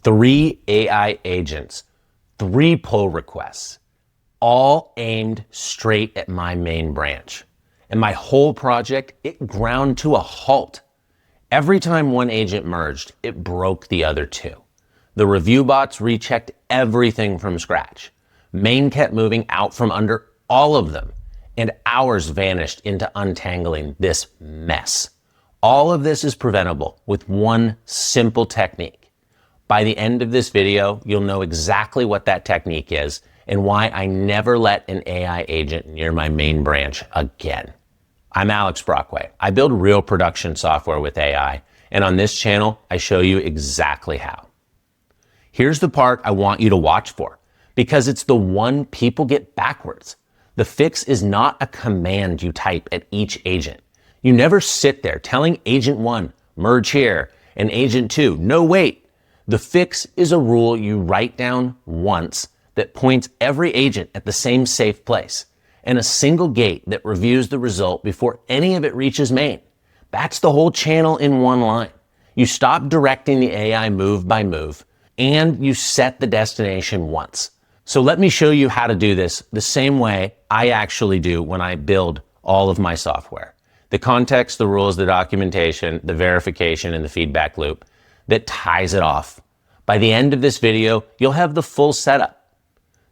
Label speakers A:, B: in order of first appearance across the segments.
A: 3 AI agents, 3 pull requests, all aimed straight at my main branch. And my whole project, it ground to a halt. Every time one agent merged, it broke the other 2. The review bots rechecked everything from scratch. Main kept moving out from under all of them, and hours vanished into untangling this mess. All of this is preventable with one simple technique. By the end of this video, you'll know exactly what that technique is and why I never let an AI agent near my main branch again. I'm Alex Brockway. I build real production software with AI, and on this channel, I show you exactly how. Here's the part I want you to watch for, because it's the one people get backwards. The fix is not a command you type at each agent. You never sit there telling agent 1, merge here, and agent 2, no wait. The fix is a rule you write down once that points every agent at the same safe place, and a single gate that reviews the result before any of it reaches main. That's the whole channel in one line. You stop directing the AI move by move, and you set the destination once. So let me show you how to do this the same way I actually do when I build all of my software. The context, the rules, the documentation, the verification, and the feedback loop that ties it off. By the end of this video, you'll have the full setup.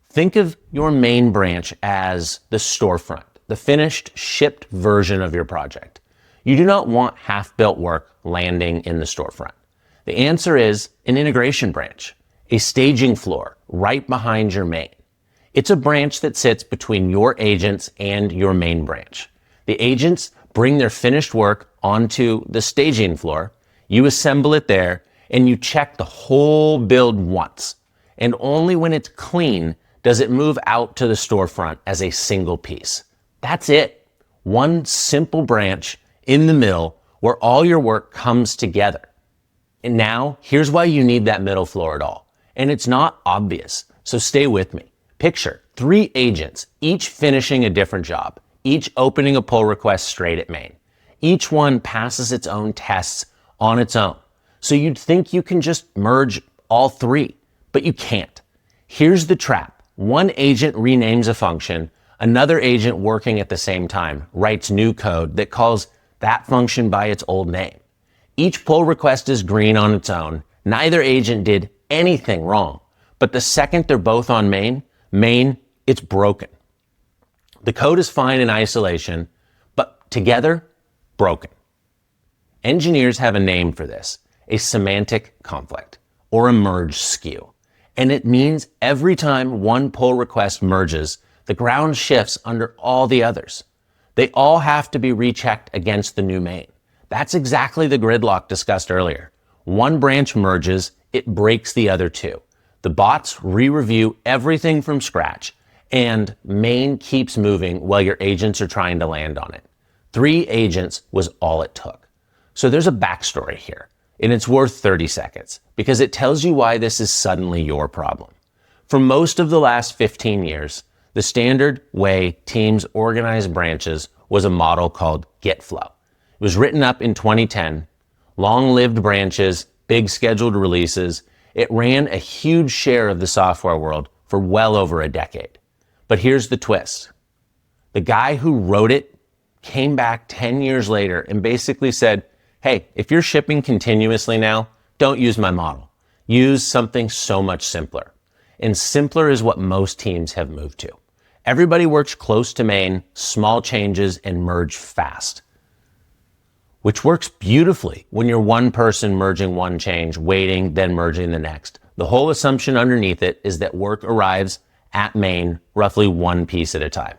A: Think of your main branch as the storefront, the finished, shipped version of your project. You do not want half-built work landing in the storefront. The answer is an integration branch, a staging floor right behind your main. It's a branch that sits between your agents and your main branch. The agents bring their finished work onto the staging floor, you assemble it there, and you check the whole build once. And only when it's clean does it move out to the storefront as a single piece. That's it. One simple branch in the middle where all your work comes together. And now, here's why you need that middle floor at all. And it's not obvious, so stay with me. Picture 3 agents, each finishing a different job, each opening a pull request straight at main. Each one passes its own tests on its own. So you'd think you can just merge all 3, but you can't. Here's the trap. One agent renames a function, another agent working at the same time writes new code that calls that function by its old name. Each pull request is green on its own. Neither agent did anything wrong, but the second they're both on main, it's broken. The code is fine in isolation, but together, broken. Engineers have a name for this, a semantic conflict, or a merge skew. And it means every time one pull request merges, the ground shifts under all the others. They all have to be rechecked against the new main. That's exactly the gridlock discussed earlier. One branch merges, it breaks the other 2. The bots re-review everything from scratch, and main keeps moving while your agents are trying to land on it. 3 agents was all it took. So there's a backstory here, and it's worth 30 seconds because it tells you why this is suddenly your problem. For most of the last 15 years, the standard way teams organize branches was a model called Git-Flow. It was written up in 2010, long-lived branches, big scheduled releases. It ran a huge share of the software world for well over a decade. But here's the twist. The guy who wrote it came back 10 years later and basically said, hey, if you're shipping continuously now, don't use my model. Use something so much simpler. And simpler is what most teams have moved to. Everybody works close to main, small changes, and merge fast. Which works beautifully when you're one person merging one change, waiting, then merging the next. The whole assumption underneath it is that work arrives at main roughly one piece at a time.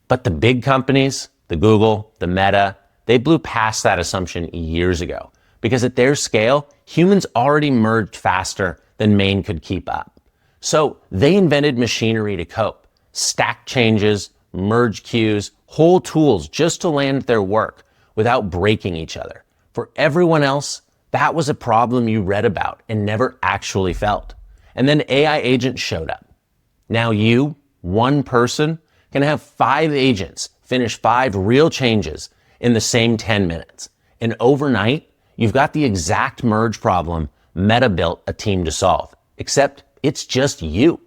A: But the big companies, the Google, the Meta, they blew past that assumption years ago because at their scale, humans already merged faster than main could keep up. So they invented machinery to cope, stack changes, merge queues, whole tools just to land their work without breaking each other. For everyone else, that was a problem you read about and never actually felt. And then AI agents showed up. Now you, one person, can have 5 agents finish 5 real changes in the same 10 minutes. And overnight, you've got the exact merge problem Meta built a team to solve, except it's just you.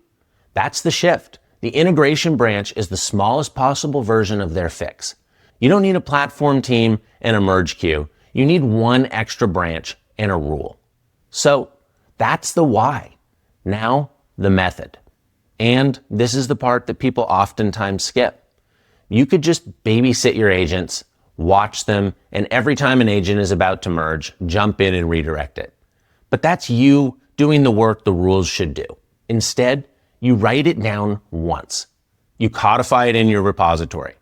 A: That's the shift. The integration branch is the smallest possible version of their fix. You don't need a platform team and a merge queue. You need one extra branch and a rule. So that's the why. Now, the method. And this is the part that people oftentimes skip. You could just babysit your agents, watch them, and every time an agent is about to merge, jump in and redirect it. But that's you doing the work the rules should do. Instead, you write it down once. You codify it in your repository.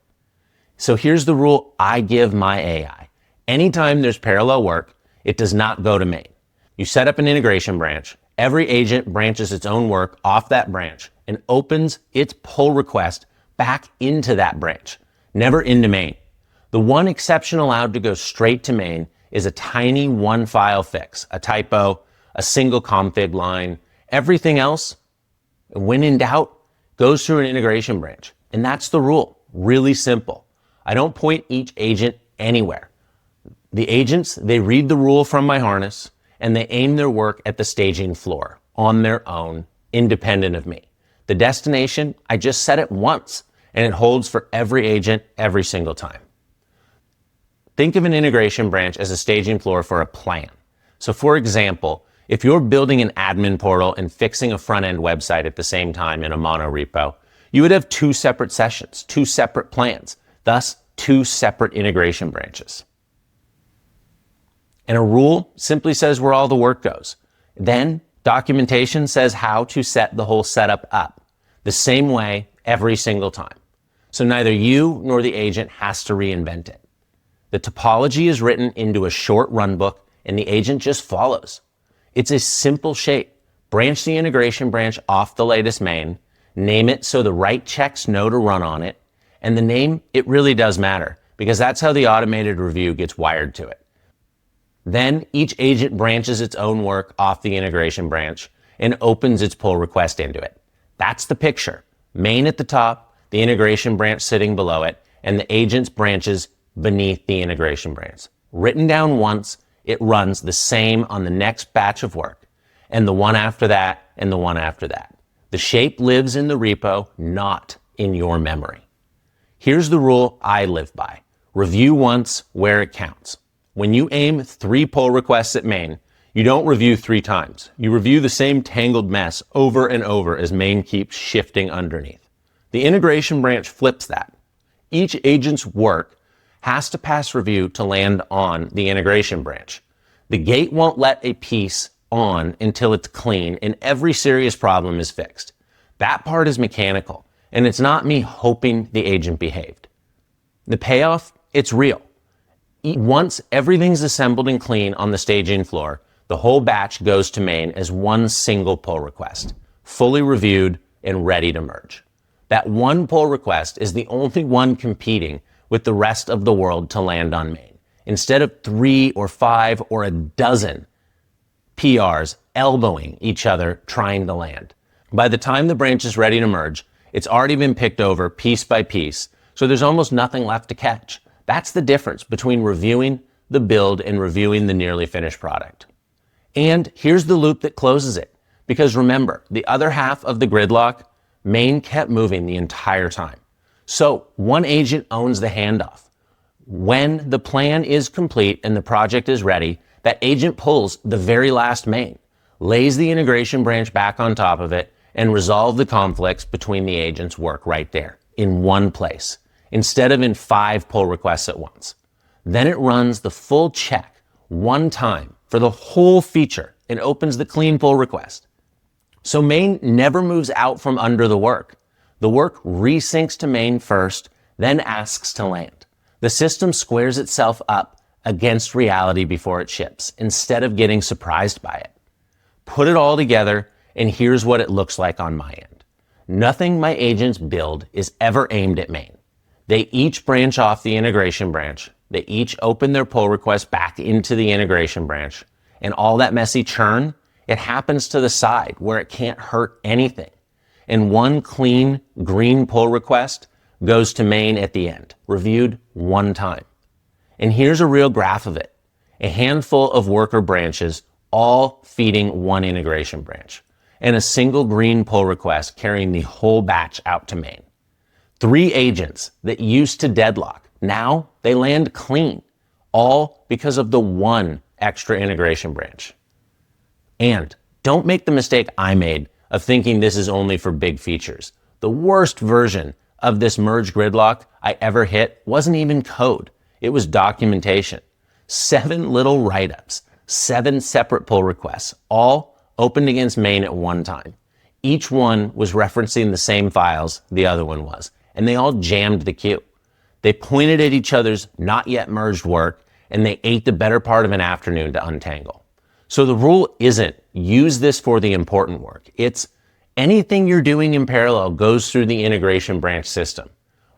A: So here's the rule I give my AI. Anytime there's parallel work, it does not go to main. You set up an integration branch. Every agent branches its own work off that branch and opens its pull request back into that branch, never into main. The one exception allowed to go straight to main is a tiny one file fix, a typo, a single config line. Everything else, when in doubt, goes through an integration branch. And that's the rule. Really simple. I don't point each agent anywhere. The agents, they read the rule from my harness and they aim their work at the staging floor on their own, independent of me. The destination, I just set it once and it holds for every agent every single time. Think of an integration branch as a staging floor for a plan. So for example, if you're building an admin portal and fixing a front-end website at the same time in a mono repo, you would have two separate sessions, two separate plans, thus two separate integration branches. And a rule simply says where all the work goes. Then documentation says how to set the whole setup up, the same way every single time. So neither you nor the agent has to reinvent it. The topology is written into a short runbook and the agent just follows. It's a simple shape. Branch the integration branch off the latest main, name it so the right checks know to run on it, and the name, it really does matter because that's how the automated review gets wired to it. Then each agent branches its own work off the integration branch and opens its pull request into it. That's the picture. Main at the top, the integration branch sitting below it, and the agent's branches beneath the integration branch. Written down once, it runs the same on the next batch of work, and the one after that, and the one after that. The shape lives in the repo, not in your memory. Here's the rule I live by. Review once where it counts. When you aim 3 pull requests at main, you don't review 3 times. You review the same tangled mess over and over as main keeps shifting underneath. The integration branch flips that. Each agent's work has to pass review to land on the integration branch. The gate won't let a piece on until it's clean and every serious problem is fixed. That part is mechanical, and it's not me hoping the agent behaved. The payoff, it's real. Once everything's assembled and clean on the staging floor, the whole batch goes to main as one single pull request, fully reviewed and ready to merge. That one pull request is the only one competing with the rest of the world to land on main, instead of 3 or 5 or a dozen PRs elbowing each other trying to land. By the time the branch is ready to merge, it's already been picked over piece by piece, so there's almost nothing left to catch. That's the difference between reviewing the build and reviewing the nearly finished product. And here's the loop that closes it. Because remember, the other half of the gridlock, main kept moving the entire time. So one agent owns the handoff. When the plan is complete and the project is ready, that agent pulls the very last main, lays the integration branch back on top of it, and resolve the conflicts between the agent's work right there in one place, instead of in 5 pull requests at once. Then it runs the full check one time for the whole feature and opens the clean pull request. So main never moves out from under the work. The work resyncs to main first, then asks to land. The system squares itself up against reality before it ships, instead of getting surprised by it. Put it all together, and here's what it looks like on my end. Nothing my agents build is ever aimed at main. They each branch off the integration branch. They each open their pull request back into the integration branch. And all that messy churn, it happens to the side where it can't hurt anything. And one clean green pull request goes to main at the end, reviewed one time. And here's a real graph of it. A handful of worker branches all feeding one integration branch, and a single green pull request carrying the whole batch out to main. 3 agents that used to deadlock, now they land clean, all because of the one extra integration branch. And don't make the mistake I made of thinking this is only for big features. The worst version of this merge gridlock I ever hit wasn't even code. It was documentation. 7 little write-ups, 7 separate pull requests, all opened against main at one time. Each one was referencing the same files the other one was, and they all jammed the queue. They pointed at each other's not yet merged work, and they ate the better part of an afternoon to untangle. So the rule isn't use this for the important work. It's anything you're doing in parallel goes through the integration branch system.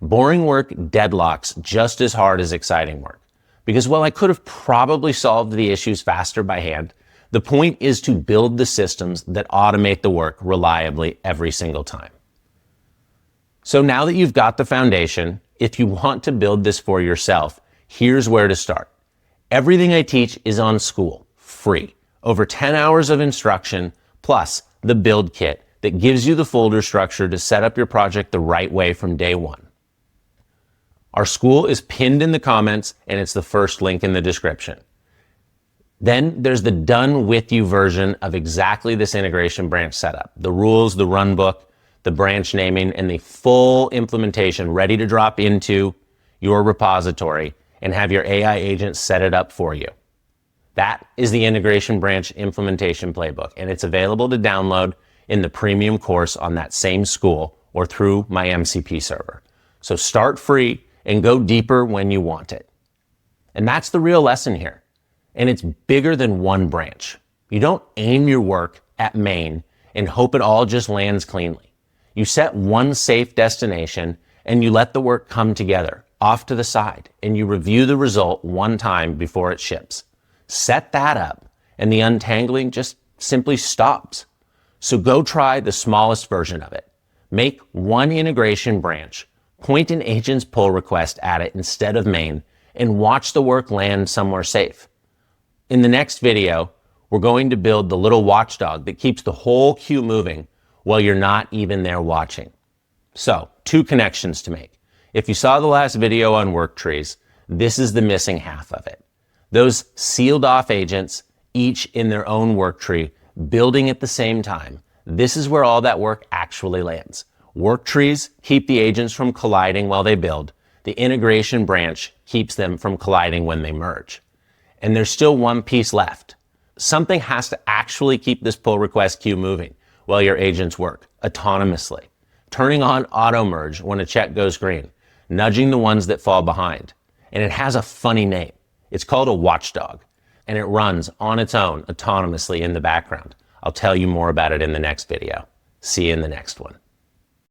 A: Boring work deadlocks just as hard as exciting work. Because while I could have probably solved the issues faster by hand, the point is to build the systems that automate the work reliably every single time. So now that you've got the foundation, if you want to build this for yourself, here's where to start. Everything I teach is on School, free. Over 10 hours of instruction, plus the build kit that gives you the folder structure to set up your project the right way from day one. Our School is pinned in the comments, and it's the first link in the description. Then there's the done with you version of exactly this integration branch setup. The rules, the run book, the branch naming, and the full implementation ready to drop into your repository and have your AI agent set it up for you. That is the integration branch implementation playbook, and it's available to download in the premium course on that same School or through my MCP server. So start free and go deeper when you want it. And that's the real lesson here. And it's bigger than one branch. You don't aim your work at main and hope it all just lands cleanly. You set one safe destination and you let the work come together off to the side, and you review the result one time before it ships. Set that up and the untangling just simply stops. So go try the smallest version of it. Make one integration branch, point an agent's pull request at it instead of main, and watch the work land somewhere safe. In the next video, we're going to build the little watchdog that keeps the whole queue moving while you're not even there watching. So, 2 connections to make. If you saw the last video on work trees, this is the missing half of it. Those sealed off agents, each in their own work tree, building at the same time. This is where all that work actually lands. Work trees keep the agents from colliding while they build. The integration branch keeps them from colliding when they merge. And there's still one piece left. Something has to actually keep this pull request queue moving while your agents work autonomously. Turning on auto merge when a check goes green, nudging the ones that fall behind. And it has a funny name. It's called a watchdog, and it runs on its own autonomously in the background. I'll tell you more about it in the next video. See you in the next one.